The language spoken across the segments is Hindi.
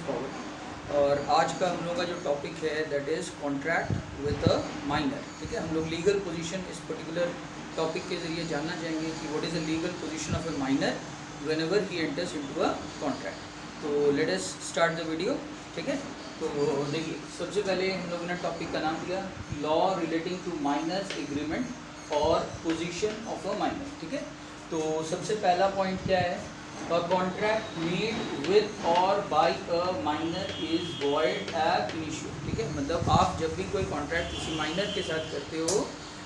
पावर। और आज का हम लोगों का जो टॉपिक है that is contract with a minor. ठीक है, हम लोग लीगल पोजीशन इस पर्टिकुलर टॉपिक के ज़रिए जानना चाहेंगे कि what is the legal position of a minor whenever he enters into a contract. तो let us start the video. ठीक है, तो देखिए सबसे पहले हम लोगों ने टॉपिक का नाम दिया law relating to miners agreement और पोजीशन ऑफ अ माइनर। ठीक है, तो सबसे पहला पॉइंट क्या है, a contract made with or by a minor is void ab initio। ठीक है, मतलब आप जब भी कोई कॉन्ट्रैक्ट किसी माइनर के साथ करते हो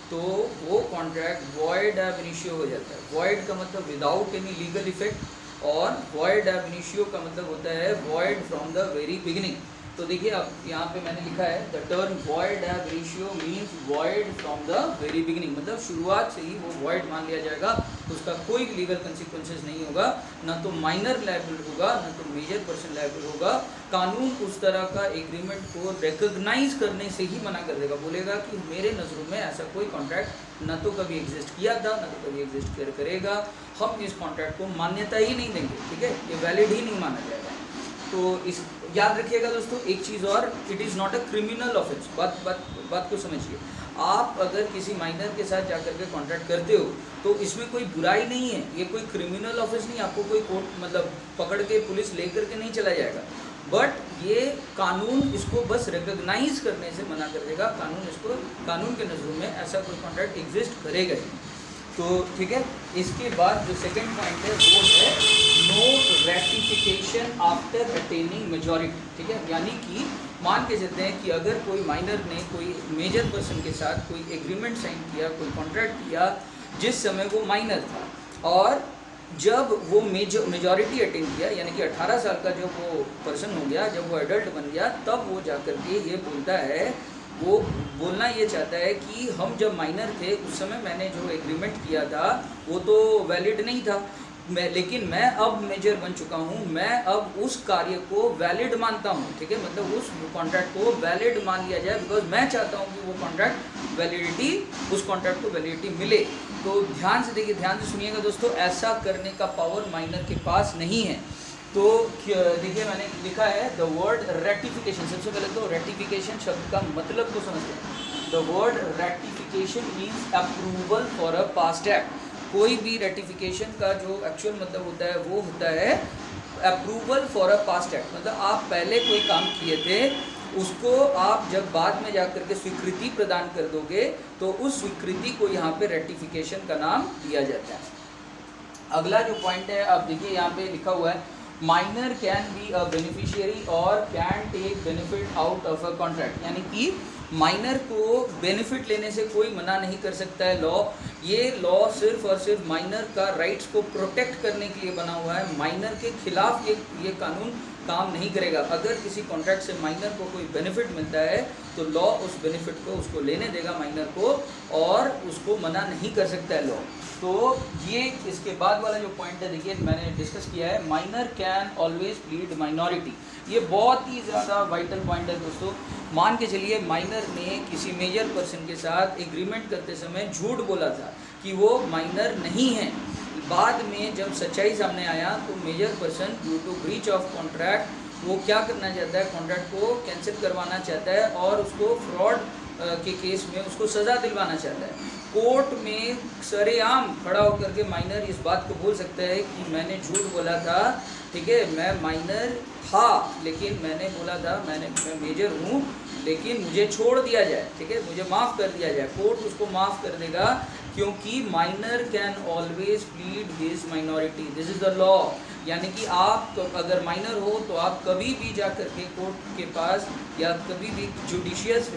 तो वो कॉन्ट्रैक्ट void ab initio हो जाता है। void का मतलब विदाउट एनी लीगल इफेक्ट और void ab initio का मतलब होता है void from the very beginning. तो देखिए अब यहाँ पे मैंने लिखा है the term void ab initio means void from the very beginning, मतलब शुरुआत से ही वो void मान लिया जाएगा, उसका कोई लीगल कंसिक्वेंसेस नहीं होगा, ना तो माइनर लायबल होगा ना तो मेजर पर्सन लायबल होगा। कानून उस तरह का एग्रीमेंट को रिकॉग्नाइज करने से ही मना कर देगा, बोलेगा कि मेरे नज़रों में ऐसा कोई कॉन्ट्रैक्ट ना तो कभी एग्जिस्ट किया था ना तो कभी एग्जिस्ट करेगा, हम इस कॉन्ट्रैक्ट को मान्यता ही नहीं देंगे। ठीक है, ये वैलिड ही नहीं माना जाएगा। तो इस याद रखिएगा दोस्तों एक चीज़ और, it is not a criminal offence. बात को समझिए, आप अगर किसी माइनर के साथ जाकर के कॉन्ट्रैक्ट करते हो तो इसमें कोई बुराई नहीं है, ये कोई क्रिमिनल ऑफेंस नहीं, आपको कोई कोर्ट मतलब पकड़ के पुलिस लेकर के नहीं चला जाएगा, बट ये कानून इसको बस रिकॉग्नाइज करने से मना कर देगा। कानून के नज़रों में ऐसा कोई कॉन्ट्रैक्ट एग्जिस्ट करेगा ही। तो ठीक है, इसके बाद जो सेकंड पॉइंट है वो है no ratification after attaining majority. ठीक है, यानी कि मान के चलते हैं कि अगर कोई माइनर ने कोई मेजर पर्सन के साथ कोई एग्रीमेंट साइन किया, कोई कॉन्ट्रैक्ट किया जिस समय वो माइनर था, और जब वो मेजॉरिटी अटेन किया यानी कि 18 साल का जब वो पर्सन हो गया, जब वो एडल्ट बन गया, तब वो जाकर के ये बोलता है, वो बोलना ये चाहता है कि हम जब माइनर थे उस समय मैंने जो एग्रीमेंट किया था वो तो वैलिड नहीं था, लेकिन मैं अब मेजर बन चुका हूँ, मैं अब उस कार्य को वैलिड मानता हूँ। ठीक है, मतलब उस कॉन्ट्रैक्ट को वैलिड मान लिया जाए, बिकॉज मैं चाहता हूँ कि वो कॉन्ट्रैक्ट उस कॉन्ट्रैक्ट को वैलिडिटी मिले। तो ध्यान से देखिए, ध्यान से सुनिएगा दोस्तों, ऐसा करने का पावर माइनर के पास नहीं है। तो देखिए मैंने लिखा है द वर्ड रेटिफिकेशन। सबसे पहले तो रेटिफिकेशन शब्द का मतलब को समझते हैं। The word ratification means approval for a past act. कोई भी रेटिफिकेशन का जो एक्चुअल मतलब होता है वो होता है approval for a past act, मतलब आप पहले कोई काम किए थे उसको आप जब बाद में जाकर के स्वीकृति प्रदान कर दोगे तो उस स्वीकृति को यहाँ पे रेटिफिकेशन का नाम दिया जाता है। अगला जो पॉइंट है आप देखिए यहाँ पे लिखा हुआ है minor can be a beneficiary और can take benefit out of a contract, यानी कि माइनर को बेनिफिट लेने से कोई मना नहीं कर सकता है लॉ। ये लॉ सिर्फ और सिर्फ माइनर का राइट्स को प्रोटेक्ट करने के लिए बना हुआ है, माइनर के खिलाफ ये कानून काम नहीं करेगा। अगर किसी कॉन्ट्रैक्ट से माइनर को कोई बेनिफिट मिलता है तो लॉ उस बेनिफिट को उसको लेने देगा माइनर को, और उसको मना नहीं कर सकता है लॉ। तो ये इसके बाद वाला जो पॉइंट है देखिए मैंने डिस्कस किया है, minor can always plead minority. ये बहुत ही ज़्यादा वाइटल पॉइंट है दोस्तों। मान के चलिए माइनर ने किसी मेजर पर्सन के साथ एग्रीमेंट करते समय झूठ बोला था कि वो माइनर नहीं है, बाद में जब सच्चाई सामने आया तो major person due to breach of contract वो क्या करना चाहता है, कॉन्ट्रैक्ट को कैंसिल करवाना चाहता है और उसको फ्रॉड के केस में उसको सज़ा दिलवाना चाहता है। कोर्ट में सरेआम खड़ा होकर के माइनर इस बात को बोल सकता है कि मैंने झूठ बोला था, ठीक है, मैं माइनर था लेकिन मैंने बोला था मैं मेजर हूँ, लेकिन मुझे छोड़ दिया जाए, ठीक है, मुझे माफ़ कर दिया जाए। कोर्ट उसको माफ़ कर देगा क्योंकि minor can always plead his minority, this is the law. यानी कि आप अगर माइनर हो तो आप कभी भी जा कर के कोर्ट के पास या कभी भी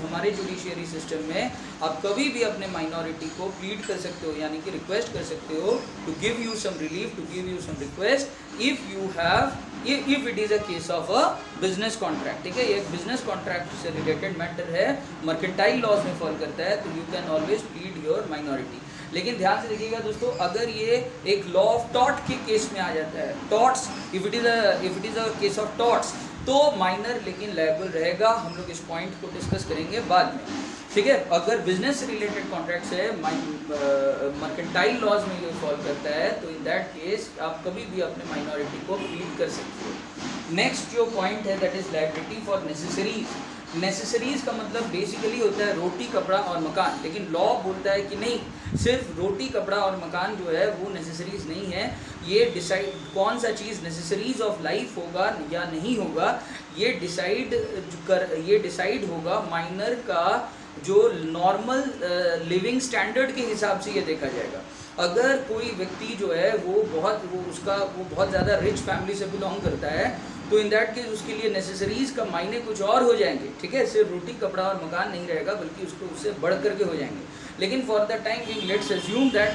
हमारे जुडिशियरी सिस्टम में आप कभी भी अपने माइनॉरिटी को प्लीड कर सकते हो, यानी कि रिक्वेस्ट कर सकते हो to give you some relief, to give you some request if it is a case of a business contract. ठीक है, ये बिजनेस कॉन्ट्रैक्ट से रिलेटेड मैटर है, मर्केंटाइल लॉज में फॉल करता है, तो you can always plead your minority. लेकिन ध्यान से देखिएगा दोस्तों, अगर ये एक लॉ ऑफ टॉर्ट के केस में आ जाता है, torts, if it is a case of torts, तो माइनर लेकिन लायबल रहेगा। हम लोग इस पॉइंट को डिस्कस करेंगे बाद में। ठीक है, अगर बिजनेस से रिलेटेड कॉन्ट्रैक्ट्स है, मर्केंटाइल लॉज में ये फॉल करता है, तो इन दैट केस आप कभी भी अपने माइनॉरिटी को प्लीड कर सकते हो। नेक्स्ट जो पॉइंट है that is liability for necessaries. Necessaries का मतलब बेसिकली होता है रोटी कपड़ा और मकान, लेकिन लॉ बोलता है कि नहीं, सिर्फ रोटी कपड़ा और मकान जो है वो नेसेसरीज नहीं है। ये डिसाइड कौन सा चीज़ नेसेसरीज ऑफ लाइफ होगा या नहीं होगा, ये डिसाइड होगा माइनर का जो नॉर्मल लिविंग स्टैंडर्ड के हिसाब से ये देखा जाएगा। अगर कोई व्यक्ति जो है वो बहुत ज़्यादा रिच फैमिली से बिलोंग करता है तो इन दैट केस उसके लिए नेसेसरीज का मायने कुछ और हो जाएंगे, ठीक है। सिर्फ रोटी कपड़ा और मकान नहीं रहेगा बल्कि उसको उससे बढ़ करके हो जाएंगे। लेकिन for the time being let's assume that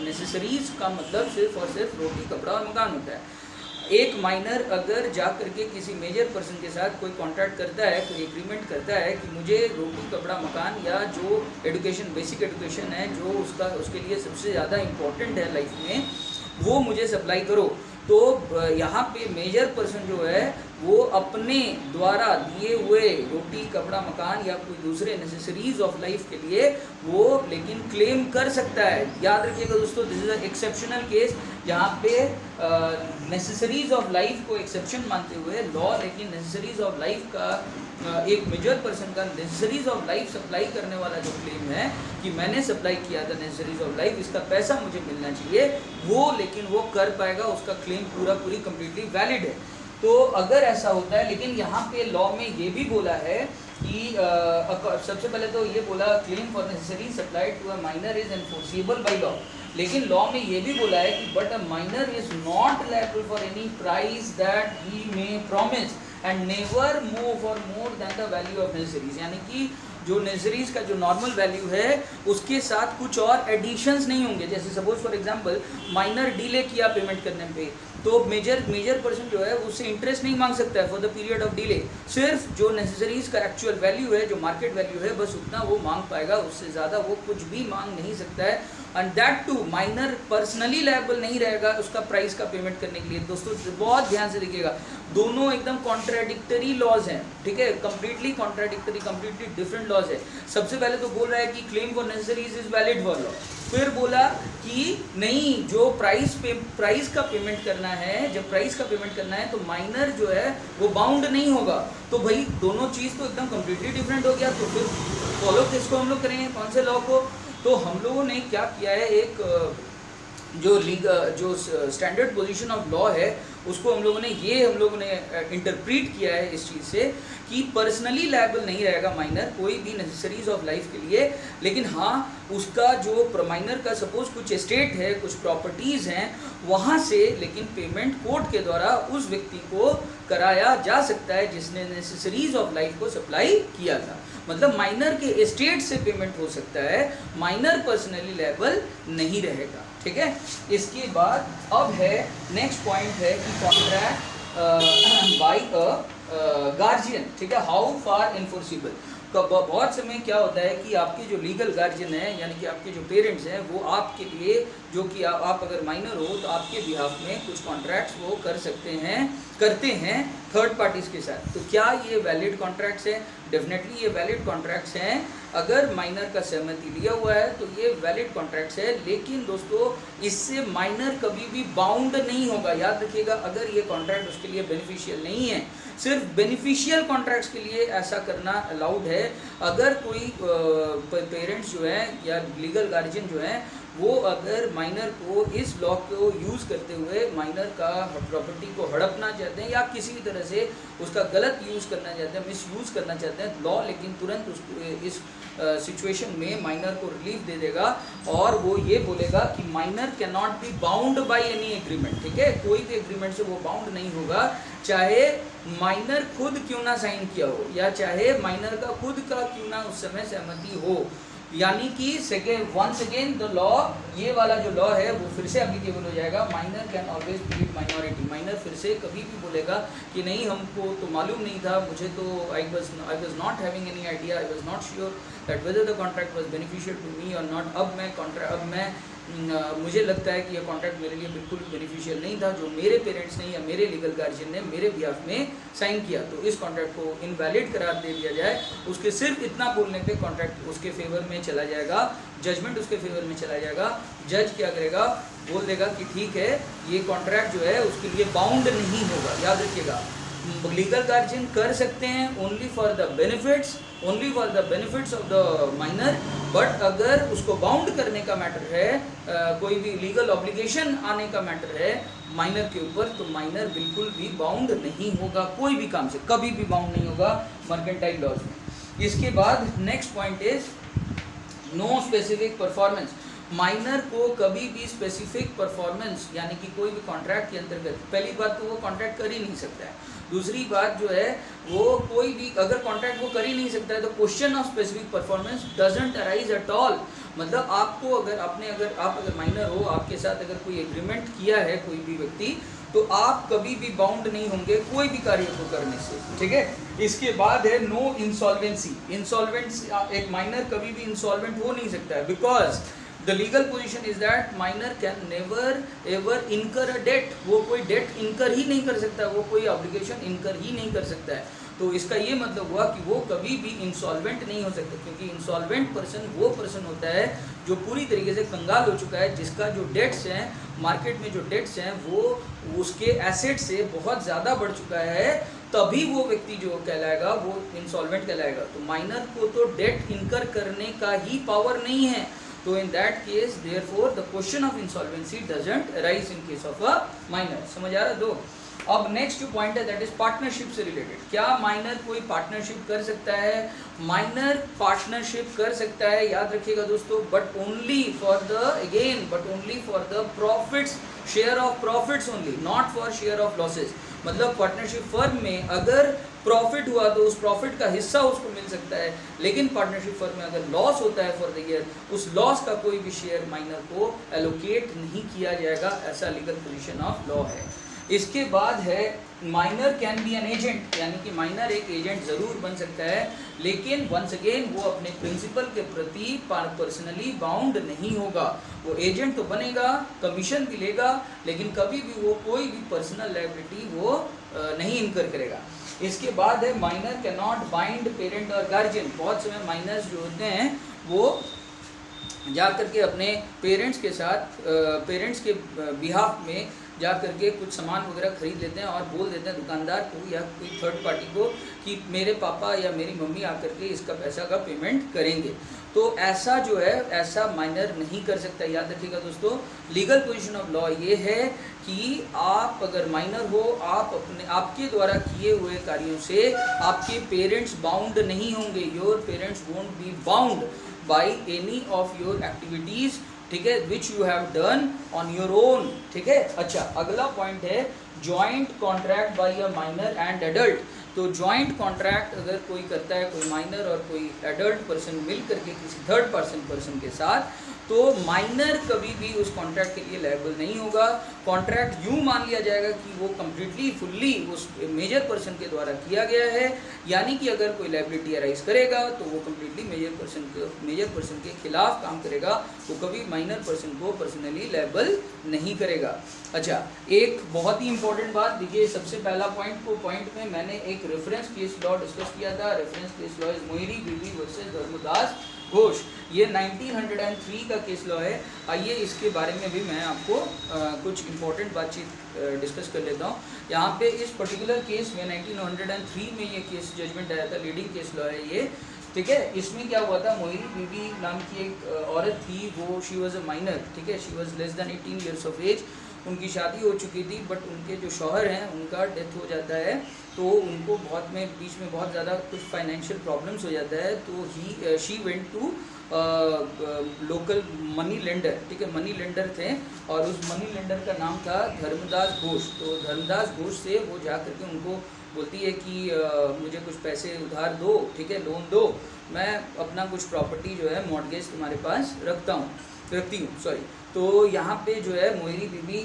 necessaries का मतलब सिर्फ और सिर्फ रोटी कपड़ा और मकान होता है। एक माइनर अगर जा करके किसी मेजर पर्सन के साथ कोई कॉन्ट्रैक्ट करता है, कोई एग्रीमेंट करता है कि मुझे रोटी कपड़ा मकान या जो एडुकेशन, बेसिक एडुकेशन है जो उसके लिए सबसे ज़्यादा इम्पोर्टेंट है लाइफ में, वो मुझे सप्लाई करो, तो यहाँ पे मेजर पर्सन जो है वो अपने द्वारा दिए हुए रोटी कपड़ा मकान या कोई दूसरे नेसेसरीज ऑफ लाइफ के लिए वो लेकिन क्लेम कर सकता है। याद रखिएगा दोस्तों, this is a exceptional case जहाँ पे नेसेसरीज ऑफ लाइफ को एक्सेप्शन मानते हुए लॉ लेकिन नेसेसरीज ऑफ लाइफ का एक मेजर पर्सन का नेसेसरीज ऑफ लाइफ सप्लाई करने वाला जो क्लेम है कि मैंने सप्लाई किया था नेसेसरीज ऑफ लाइफ, इसका पैसा मुझे मिलना चाहिए, वो लेकिन वो कर पाएगा, उसका क्लेम पूरी कंप्लीटली वैलिड है। तो अगर ऐसा होता है, लेकिन यहाँ पे लॉ में ये भी बोला है कि सबसे पहले तो ये बोला claim for necessary supplied to a minor is enforceable by law, लेकिन लॉ में ये भी बोला है कि but a minor is not liable for any price that he may promise and never move for more than the value of necessaries. यानी कि जो नेसेसरीज का जो नॉर्मल वैल्यू है उसके साथ कुछ और एडिशंस नहीं होंगे। जैसे suppose for example minor delay किया पेमेंट करने पे, तो मेजर पर्सन जो है उससे इंटरेस्ट नहीं मांग सकता है for the period of delay. सिर्फ जो नेसेसरीज का एक्चुअल वैल्यू है, जो मार्केट वैल्यू है, बस उतना वो मांग पाएगा, उससे ज़्यादा वो कुछ भी मांग नहीं सकता है। And that to minor personally liable नहीं रहेगा उसका प्राइस का पेमेंट करने के लिए। दोस्तों बहुत ध्यान से देखिएगा, दोनों एकदम कॉन्ट्राडिक्टरी लॉज हैं, ठीक है, completely contradictory, completely different laws है। सबसे पहले तो बोल रहा है कि claim for necessaries is valid for law, फिर बोला कि नहीं, जो प्राइस का पेमेंट करना है, जब प्राइस का पेमेंट करना है तो माइनर जो है वो बाउंड नहीं होगा। तो भाई दोनों चीज़ तो एकदम कंप्लीटली डिफरेंट हो गया, तो फिर फॉलो किसको हम लोग करेंगे, कौन से लॉ को? तो हम लोगों ने क्या किया है, एक जो स्टैंडर्ड पोजीशन ऑफ लॉ है उसको हम लोगों ने इंटरप्रीट किया है इस चीज़ से कि पर्सनली लायबल नहीं रहेगा माइनर कोई भी नेसेसरीज ऑफ लाइफ के लिए, लेकिन हाँ उसका जो माइनर का सपोज कुछ एस्टेट है, कुछ प्रॉपर्टीज़ हैं, वहाँ से लेकिन पेमेंट कोर्ट के द्वारा उस व्यक्ति को कराया जा सकता है जिसने नेसेसरीज ऑफ लाइफ को सप्लाई किया था। मतलब माइनर के एस्टेट से पेमेंट हो सकता है, माइनर पर्सनली लायबल नहीं रहेगा, ठीक है। इसके बाद अब है नेक्स्ट पॉइंट है कि कॉन्ट्रैक्ट बाय अ गार्जियन, ठीक है, हाउ फार इन्फोर्सिबल। तो बहुत समय क्या होता है कि आपके जो लीगल गार्जियन हैं यानी कि आपके जो पेरेंट्स हैं वो आपके लिए, जो कि आप अगर माइनर हो तो आपके बिहाफ में कुछ कॉन्ट्रैक्ट्स वो करते हैं थर्ड पार्टीज़ के साथ। तो क्या ये वैलिड कॉन्ट्रैक्ट्स हैं? डेफिनेटली ये वैलिड कॉन्ट्रैक्ट्स हैं। अगर माइनर का सहमति लिया हुआ है तो ये वैलिड कॉन्ट्रैक्ट्स है, लेकिन दोस्तों इससे माइनर कभी भी बाउंड नहीं होगा। याद रखिएगा, अगर ये कॉन्ट्रैक्ट उसके लिए बेनिफिशियल नहीं है, सिर्फ बेनिफिशियल कॉन्ट्रैक्ट्स के लिए ऐसा करना अलाउड है। अगर कोई पेरेंट्स जो है या लीगल गार्जियन जो है वो अगर माइनर को इस लॉ को यूज़ करते हुए माइनर का प्रॉपर्टी को हड़पना चाहते हैं या किसी भी तरह से उसका गलत यूज़ करना चाहते हैं, मिस यूज़ करना चाहते हैं, लॉ लेकिन तुरंत उसको इस सिचुएशन में माइनर को रिलीफ दे देगा और वो ये बोलेगा कि minor can not be bound by any agreement, ठीक है, कोई भी एग्रीमेंट से वो बाउंड नहीं होगा, चाहे माइनर खुद क्यों ना साइन किया हो या चाहे माइनर का खुद का क्यों ना उस समय सहमति हो। यानी कि वंस अगेन द लॉ, ये वाला जो लॉ है वो फिर से एप्लीकेबल हो जाएगा। Minor can always plead minority. Minor फिर से कभी भी बोलेगा कि नहीं हमको तो मालूम नहीं था, मुझे तो I was not having any idea, I was not sure that whether the contract was beneficial to me और नॉट। अब मुझे लगता है कि यह कॉन्ट्रैक्ट मेरे लिए बिल्कुल बेनिफिशियल नहीं था, जो मेरे पेरेंट्स ने या मेरे लीगल गार्जियन ने मेरे बिहाफ में साइन किया, तो इस कॉन्ट्रैक्ट को इनवैलिड करार दे दिया जाए। उसके सिर्फ इतना बोलने पे कॉन्ट्रैक्ट उसके फेवर में चला जाएगा, जजमेंट उसके फेवर में चला जाएगा। जज क्या करेगा, बोल देगा कि ठीक है ये कॉन्ट्रैक्ट जो है उसके लिए बाउंड नहीं होगा। याद रखिएगा, लीगल गार्जियन कर सकते हैं only for the benefits of the minor, but अगर उसको बाउंड करने का मैटर है, कोई भी लीगल ऑब्लिगेशन आने का मैटर है माइनर के ऊपर, तो माइनर बिल्कुल भी बाउंड नहीं होगा, कोई भी काम से कभी भी बाउंड नहीं होगा मर्केंटाइल लॉज में। इसके बाद next point is no specific performance. Minor को कभी भी स्पेसिफिक परफॉर्मेंस यानी कि कोई भी कॉन्ट्रैक्ट के अंतर्गत, पहली बात तो वो कॉन्ट्रैक्ट कर ही नहीं सकता है, दूसरी बात जो है वो कोई भी अगर कॉन्ट्रैक्ट वो कर ही नहीं सकता है तो question of specific performance doesn't arise at all. मतलब आपको अगर आप अगर माइनर हो, आपके साथ अगर कोई एग्रीमेंट किया है कोई भी व्यक्ति, तो आप कभी भी बाउंड नहीं होंगे कोई भी कार्य को करने से, ठीक है। इसके बाद है नो इंसॉल्वेंसी। एक माइनर कभी भी इंसॉल्वेंट हो नहीं सकता है, because the legal position is that minor can never ever इनकर अ डेट। वो कोई डेट इनकर ही नहीं कर सकता, वो कोई ऑब्लिगेशन इनकर ही नहीं कर सकता है। तो इसका ये मतलब हुआ कि वो कभी भी इंसॉल्वेंट नहीं हो सकता, क्योंकि इंसॉल्वेंट पर्सन वो पर्सन होता है जो पूरी तरीके से कंगाल हो चुका है, जिसका जो डेट्स हैं मार्केट में, जो डेट्स हैं वो उसके एसेट से बहुत ज़्यादा बढ़ चुका है, तभी वो व्यक्ति जो कहलाएगा वो इंसॉल्वेंट कहलाएगा। तो माइनर को तो डेट इनकर करने का ही पावर नहीं है, तो in that case therefore the question of insolvency doesn't arise in case of a minor. समझ आ रहा दो। अब नेक्स्ट जो पॉइंट है दैट इज पार्टनरशिप से रिलेटेड। क्या माइनर कोई पार्टनरशिप कर सकता है? माइनर पार्टनरशिप कर सकता है, याद रखिएगा दोस्तों, but only for the profits, share of profits only, not for share of losses. मतलब पार्टनरशिप फर्म में अगर प्रॉफिट हुआ तो उस प्रॉफिट का हिस्सा उसको मिल सकता है, लेकिन पार्टनरशिप फर्म में अगर लॉस होता है फॉर द ईयर, उस लॉस का कोई भी शेयर माइनर को एलोकेट नहीं किया जाएगा, ऐसा लीगल पोजीशन ऑफ लॉ है। इसके बाद है minor can B an agent, यानी कि माइनर एक एजेंट जरूर बन सकता है, लेकिन वंस अगेन वो अपने प्रिंसिपल के प्रति पर्सनली बाउंड नहीं होगा। वो एजेंट तो बनेगा, कमीशन भी लेगा, लेकिन कभी भी वो कोई भी पर्सनल लायबिलिटी वो नहीं इनकर करेगा। इसके बाद है minor can not bind parent और गार्जियन। बहुत समय माइनर्स जो होते हैं वो जा करके अपने पेरेंट्स के साथ, पेरेंट्स के बिहाफ में जा करके कुछ सामान वगैरह खरीद लेते हैं और बोल देते हैं दुकानदार को या कोई थर्ड पार्टी को कि मेरे पापा या मेरी मम्मी आकर के इसका पैसा का पेमेंट करेंगे। तो ऐसा जो है, ऐसा माइनर नहीं कर सकता। याद रखिएगा दोस्तों, लीगल पोजीशन ऑफ लॉ ये है कि आप अगर माइनर हो, आप अपने आपके द्वारा किए हुए कार्यों से आपके पेरेंट्स बाउंड नहीं होंगे। Your parents won't be bound by any of your activities, ठीक है, which you have done on your own, ठीक है। अच्छा, अगला पॉइंट है joint contract by a minor and adult. तो जॉइंट कॉन्ट्रैक्ट अगर कोई करता है, कोई माइनर और कोई एडल्ट पर्सन मिल करके किसी थर्ड पर्सन के साथ, तो माइनर कभी भी उस कॉन्ट्रैक्ट के लिए लायबल नहीं होगा। कॉन्ट्रैक्ट यूँ मान लिया जाएगा कि वो कम्प्लीटली फुल्ली उस मेजर पर्सन के द्वारा किया गया है, यानी कि अगर कोई लायबिलिटी अराइज करेगा तो वो कम्प्लीटली मेजर पर्सन के खिलाफ काम करेगा, वो कभी माइनर पर्सन को पर्सनली लायबल नहीं करेगा। अच्छा, एक बहुत ही इंपॉर्टेंट बात देखिए, सबसे पहला पॉइंट में मैंने एक रेफरेंस केस लॉ डिस्कस किया था। Reference case law is Mohini Bibi versus Dharmdas Ghosh. ये 1903 का केस लॉ है। आइए इसके बारे में भी मैं आपको कुछ इम्पोर्टेंट बातचीत डिस्कस कर लेता हूँ। यहाँ पे इस पर्टिकुलर केस में 1903 में ये केस जजमेंट आया था, लीडिंग केस लॉ है ये, ठीक है। इसमें क्या हुआ था, मोहिनी बीबी नाम की एक औरत थी, वो शी वॉज अ माइनर, ठीक है, she was less than 18 years of age. उनकी शादी हो चुकी थी, बट उनके जो शौहर हैं उनका डेथ हो जाता है, तो उनको बीच में बहुत ज़्यादा कुछ फाइनेंशियल प्रॉब्लम्स हो जाता है। तो she went to local money lender, ठीक है, मनी लेंडर थे, और उस मनी लेंडर का नाम था धर्मदास घोष। तो धर्मदास घोष से वो जा करके उनको बोलती है कि मुझे कुछ पैसे उधार दो, ठीक है, लोन दो, मैं अपना कुछ प्रॉपर्टी जो है मॉर्गेज तुम्हारे पास रखती हूँ, सॉरी। तो यहाँ पे जो है मोहिनी बीबी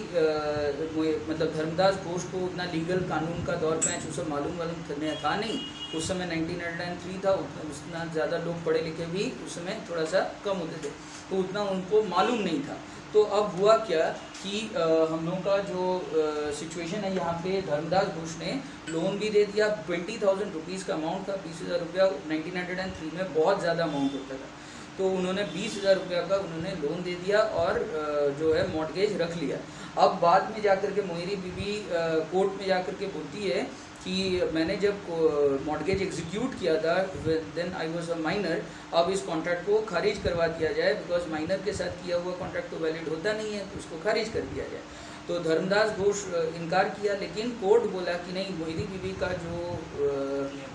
मतलब धर्मदास घोष को उतना लीगल कानून का दौर पैंच उसे मालूम करने था नहीं। उस समय 1903 था, उतना ज़्यादा लोग पढ़े लिखे भी उस समय थोड़ा सा कम होते थे, तो उतना उनको मालूम नहीं था। तो अब हुआ क्या कि हम लोगों का जो सिचुएशन है, यहाँ पे धर्मदास घोष ने लोन भी दे दिया। 20,000 रुपीज़ का अमाउंट था, 20,000 रुपया 1903 में बहुत ज़्यादा अमाउंट होता था। तो उन्होंने 20,000 रुपया का उन्होंने लोन दे दिया और जो है मॉर्गेज रख लिया। अब बाद में जाकर के मोहिनी बीबी कोर्ट में जाकर के बोलती है कि मैंने जब मॉर्गेज एग्जीक्यूट किया था then I was a minor, अब इस कॉन्ट्रैक्ट को खारिज करवा दिया जाए, बिकॉज माइनर के साथ किया हुआ कॉन्ट्रैक्ट तो वैलिड होता नहीं है, तो उसको खारिज कर दिया जाए। तो धर्मदास घोष इनकार किया, लेकिन कोर्ट बोला कि नहीं, मोहिनी बीवी का जो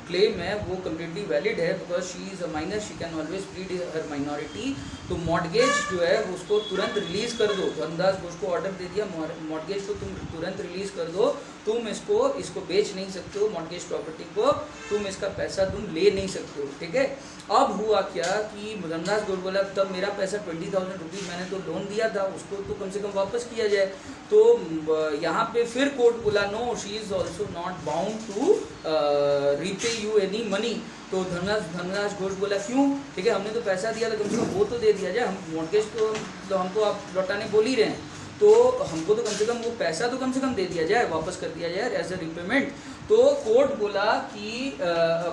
क्लेम है वो कम्प्लीटली वैलिड है, because she is a minor, she can always plead her minority. तो मॉर्गेज जो है उसको तुरंत रिलीज़ कर दो। धर्मदास घोष को ऑर्डर दे दिया, मॉर्गेज को तुम तुरंत रिलीज़ कर दो, तुम इसको बेच नहीं सकते हो, मॉर्गेज प्रॉपर्टी को, तुम इसका पैसा तुम ले नहीं सकते हो, ठीक है। अब हुआ क्या कि धर्मदास घोष बोला तब मेरा पैसा 20,000 रुपीज़ मैंने तो लोन दिया था, उसको तो कम से कम वापस किया जाए। तो यहाँ पे फिर कोर्ट बोला no, she is also not bound to repay you any money. तो धर्मदास घोष बोला क्यों, ठीक है, हमने तो पैसा दिया था, कम से कम वो तो दे दिया जाए, हम मॉर्गेज तो हमको आप लौटाने बोल ही रहे हैं, तो हमको तो कम से कम वो पैसा तो कम से कम दे दिया जाए, वापस कर दिया जाए एज अ रिपेमेंट। तो कोर्ट बोला कि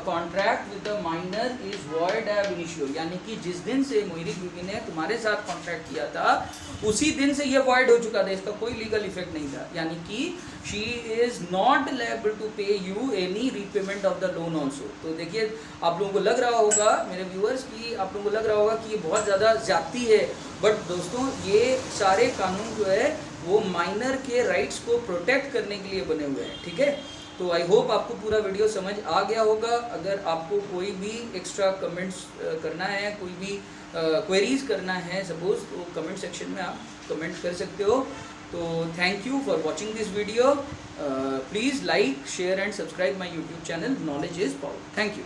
contract with the minor is void एब इनिशियो, यानी कि जिस दिन से मोहिनी बीवी ने तुम्हारे साथ कॉन्ट्रैक्ट किया था उसी दिन से ये वॉइड हो चुका था, इसका कोई लीगल इफेक्ट नहीं था, यानी कि she is not liable to pay you any repayment of the loan also. तो देखिए, आप लोगों को लग रहा होगा, मेरे व्यूअर्स, कि आप लोगों को लग रहा होगा कि ये बहुत ज़्यादा ज्यादती है, बट दोस्तों ये सारे कानून जो है वो माइनर के राइट्स को प्रोटेक्ट करने के लिए बने हुए हैं, ठीक है। तो आई होप आपको पूरा वीडियो समझ आ गया होगा। अगर आपको कोई भी एक्स्ट्रा कमेंट्स करना है, कोई भी क्वेरीज करना है सपोज, तो कमेंट सेक्शन में आप कमेंट कर सकते हो। तो thank you for watching this video. Please like, share and subscribe my YouTube channel knowledge is power. Thank you.